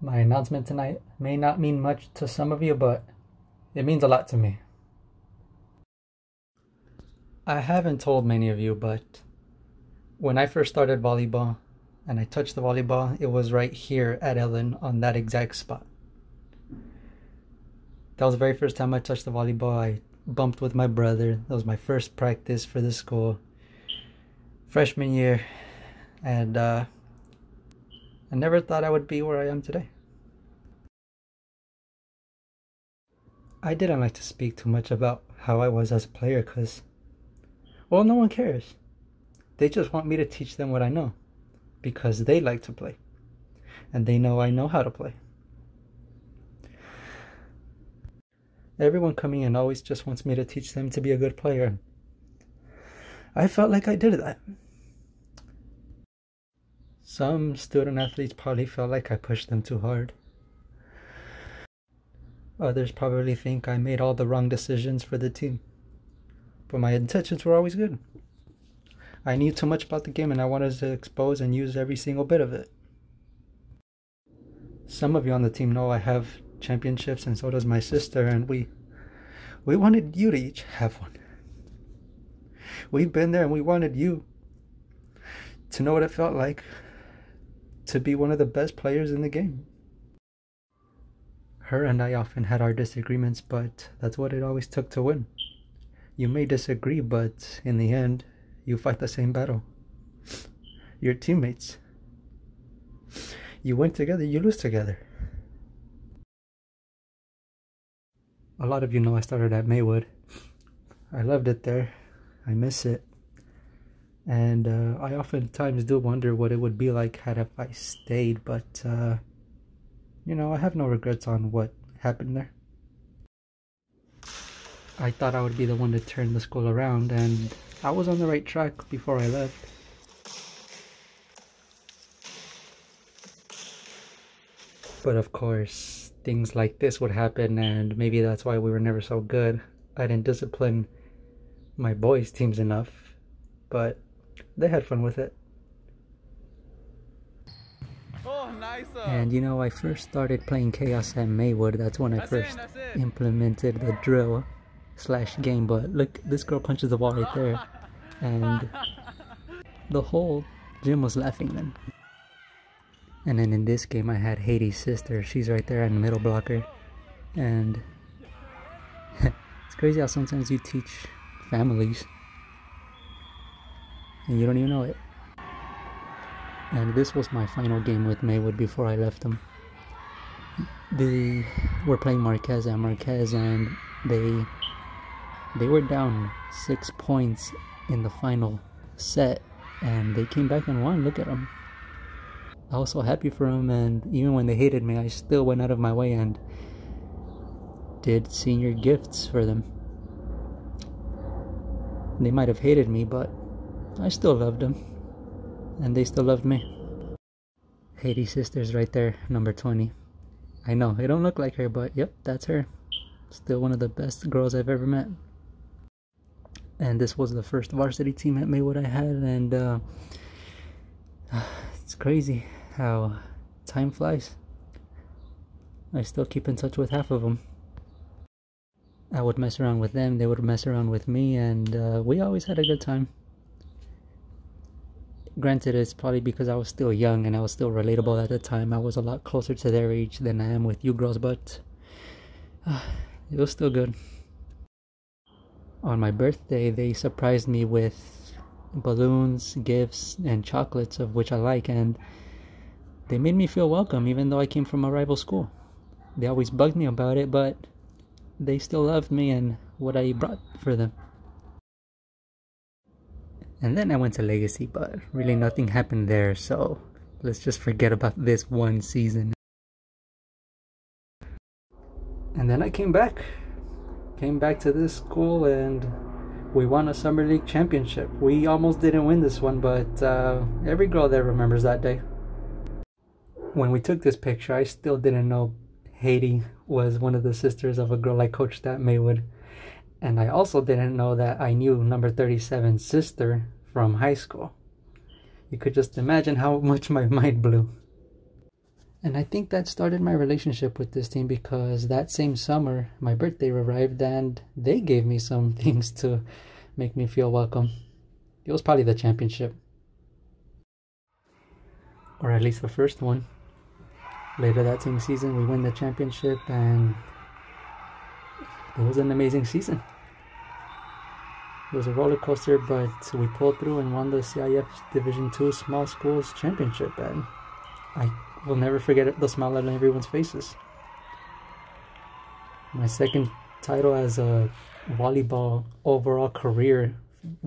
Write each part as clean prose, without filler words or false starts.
My announcement tonight may not mean much to some of you, but it means a lot to me. I haven't told many of you, but when I first started volleyball and I touched the volleyball, it was right here at Ellen on that exact spot. That was the very first time I touched the volleyball. I bumped with my brother. That was my first practice for the school. Freshman year. And I never thought I would be where I am today. I didn't like to speak too much about how I was as a player because, well, no one cares. They just want me to teach them what I know because they like to play and they know I know how to play. Everyone coming in always just wants me to teach them to be a good player. I felt like I did that. Some student athletes probably felt like I pushed them too hard. Others probably think I made all the wrong decisions for the team. But my intentions were always good. I knew too much about the game and I wanted to expose and use every single bit of it. Some of you on the team know I have championships and so does my sister, and we wanted you to each have one. We've been there and we wanted you to know what it felt like to be one of the best players in the game. Her and I often had our disagreements, but that's what it always took to win. You may disagree, but in the end, you fight the same battle. You're teammates. You win together, you lose together. A lot of you know I started at Maywood. I loved it there. I miss it. And I oftentimes do wonder what it would be like had if I stayed, but you know, I have no regrets on what happened there. I thought I would be the one to turn the school around, and I was on the right track before I left. But of course, things like this would happen, and maybe that's why we were never so good. I didn't discipline my boys' teams enough, but they had fun with it. Oh, nice. And you know, I first started playing Chaos at Maywood. That's when I first implemented the drill / game. But look, this girl punches the wall right there. And the whole gym was laughing then. And then in this game I had Haiti's sister. She's right there in the middle blocker. And it's crazy how sometimes you teach families and you don't even know it. And this was my final game with Maywood before I left them. They were playing Marquez at Marquez, and they were down 6 points in the final set, and they came back and won. Look at them. I was so happy for them, and even when they hated me, I still went out of my way and did senior gifts for them. They might have hated me, but I still loved them. And they still loved me. Haiti sisters right there, number 20. I know, I don't look like her, but yep, that's her. Still one of the best girls I've ever met. And this was the first varsity team at Maywood I had, and it's crazy how time flies. I still keep in touch with half of them. I would mess around with them, they would mess around with me, and we always had a good time. Granted, it's probably because I was still young and I was still relatable at the time. I was a lot closer to their age than I am with you girls, but it was still good. On my birthday, they surprised me with balloons, gifts, and chocolates, of which I like, and they made me feel welcome even though I came from a rival school. They always bugged me about it, but they still loved me and what I brought for them. And then I went to Legacy, but really nothing happened there, so let's just forget about this one season. And then I came back to this school, and we won a Summer League championship. We almost didn't win this one, but every girl there remembers that day. When we took this picture, I still didn't know Haiti was one of the sisters of a girl I coached at Maywood. And I also didn't know that I knew number 37's sister from high school. You could just imagine how much my mind blew. And I think that started my relationship with this team because that same summer, my birthday arrived and they gave me some things to make me feel welcome. It was probably the championship. Or at least the first one. Later that same season, we win the championship and it was an amazing season. It was a roller coaster, but we pulled through and won the CIF Division II Small Schools Championship, and I will never forget it, the smile on everyone's faces. My second title as a volleyball overall career,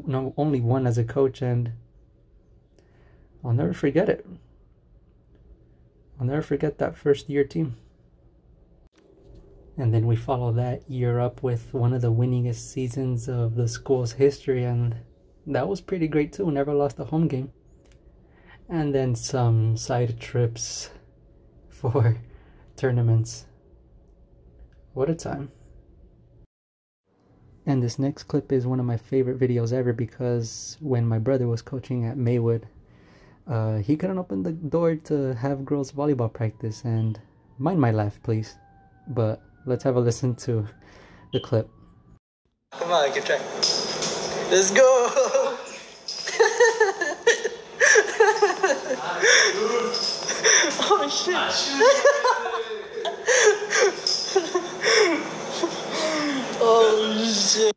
no, only one as a coach, and I'll never forget it. I'll never forget that first year team. And then we follow that year up with one of the winningest seasons of the school's history, and that was pretty great too. Never lost a home game. And then some side trips for tournaments. What a time. And this next clip is one of my favorite videos ever because when my brother was coaching at Maywood, he couldn't open the door to have girls volleyball practice, and mind my laugh please, but let's have a listen to the clip. Come on, keep trying. Let's go! Oh shit! Oh shit!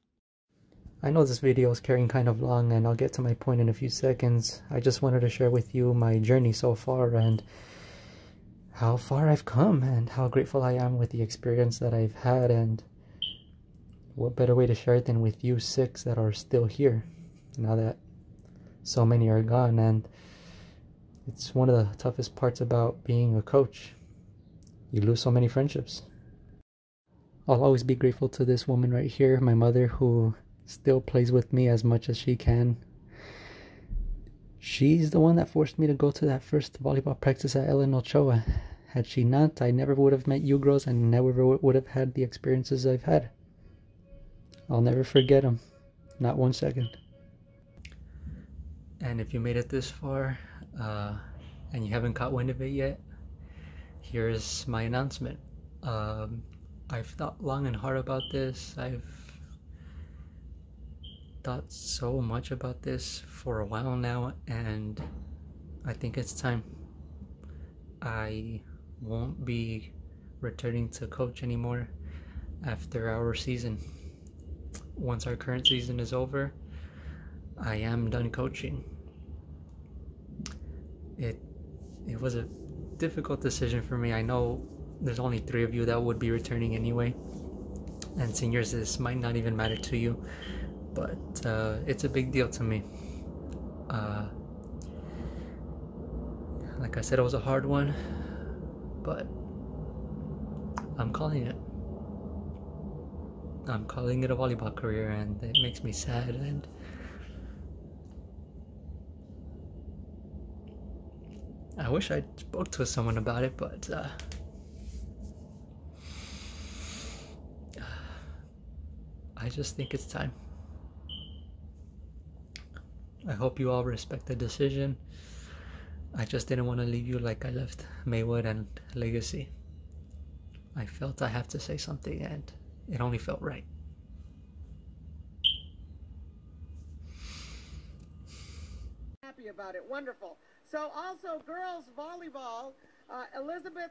I know this video is carrying kind of long and I'll get to my point in a few seconds. I just wanted to share with you my journey so far and how far I've come and how grateful I am with the experience that I've had, and what better way to share it than with you six that are still here now that so many are gone. And it's one of the toughest parts about being a coach. You lose so many friendships. I'll always be grateful to this woman right here, my mother, who still plays with me as much as she can. She's the one that forced me to go to that first volleyball practice at Ellen Ochoa. Had she not, I never would have met you girls and never would have had the experiences I've had. I'll never forget them. Not 1 second. And if you made it this far, and you haven't caught wind of it yet, here's my announcement. I've thought long and hard about this. I've thought so much about this for a while now, and I think it's time. I won't be returning to coach anymore after our season. Once our current season is over, I am done coaching. It was a difficult decision for me. I know there's only 3 of you that would be returning anyway, and seniors, this might not even matter to you, but it's a big deal to me. Like I said, it was a hard one, but I'm calling it. I'm calling it a volleyball career, and it makes me sad, and I wish I spoke to someone about it, but I just think it's time. I hope you all respect the decision. I just didn't want to leave you like I left Maywood and Legacy. I felt I have to say something, and it only felt right. Happy about it. Wonderful. So also girls volleyball, Elizabeth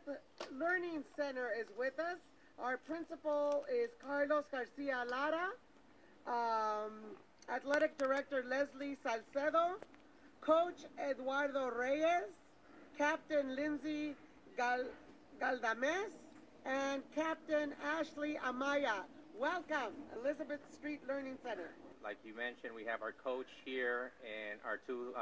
Learning Center is with us. Our principal is Carlos Garcia Lara. Athletic Director Leslie Salcedo. Coach Eduardo Reyes. Captain Lindsay Galdames. And Captain Ashley Amaya. Welcome, Elizabeth Street Learning Center. Like you mentioned, we have our coach here and our 2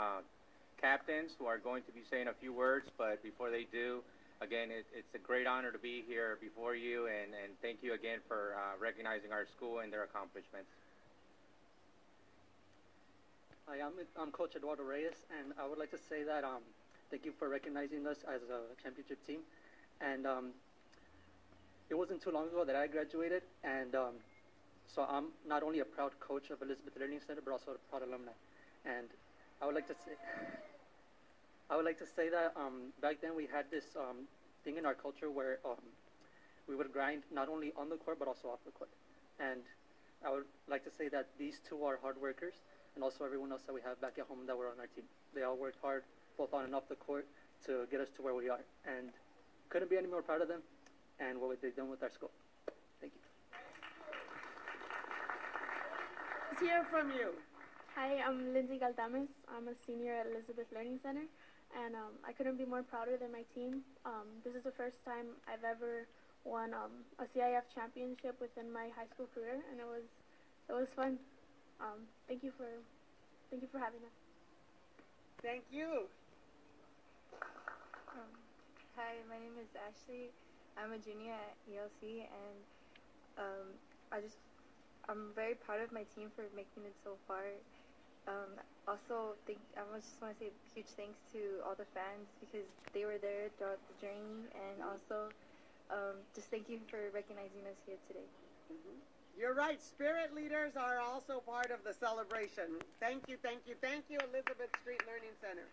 captains who are going to be saying a few words, but before they do, again, it's a great honor to be here before you, and thank you again for recognizing our school and their accomplishments. Hi, I'm Coach Eduardo Reyes, and I would like to say that thank you for recognizing us as a championship team. And it wasn't too long ago that I graduated, and so I'm not only a proud coach of Elizabeth Learning Center, but also a proud alumni. And I would like to say that back then we had this thing in our culture where we would grind not only on the court but also off the court. And I would like to say that these two are hard workers, and also everyone else that we have back at home that were on our team. They all worked hard, both on and off the court, to get us to where we are. And couldn't be any more proud of them and what they've done with our school. Thank you. Let's hear from you. Hi, I'm Lindsay Galdames. I'm a senior at Elizabeth Learning Center, and I couldn't be more prouder than my team. This is the first time I've ever won a CIF championship within my high school career, and it was fun. Thank you for having us. Thank you. Hi, my name is Ashley. I'm a junior at ELC, and I'm very proud of my team for making it so far. Also, I just want to say huge thanks to all the fans because they were there throughout the journey, and also just thank you for recognizing us here today. You're right. Spirit leaders are also part of the celebration. Thank you, thank you, thank you, Elizabeth Street Learning Center.